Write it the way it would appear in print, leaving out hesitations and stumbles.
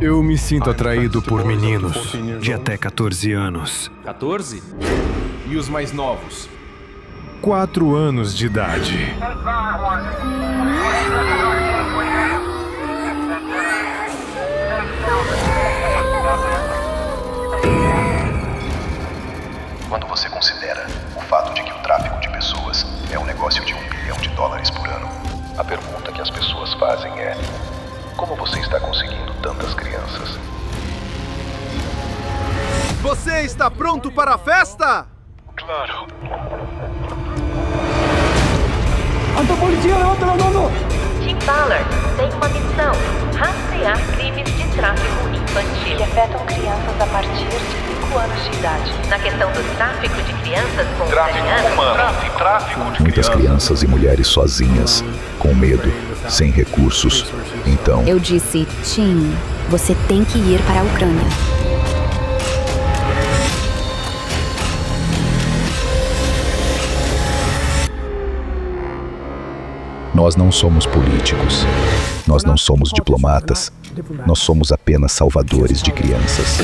Eu me sinto atraído por meninos de até 14 anos. 14? E os mais novos? 4 anos de idade. Quando você considera o fato de que o tráfico de pessoas é um negócio de $1 bilhão por ano, a pergunta que as pessoas fazem é: como você está conseguindo tantas crianças? Você está pronto para a festa? Claro. Tim Ballard tem uma missão: rastrear crimes de tráfico infantil que afetam crianças a partir de 5 anos de idade. Na questão do tráfico de crianças com Tráfico de muitas crianças e mulheres sozinhas, com medo, sem recursos. Então, Eu disse, Tim, você tem que ir para a Ucrânia. nós não somos políticos. Nós não somos diplomatas. Nós somos apenas salvadores de crianças.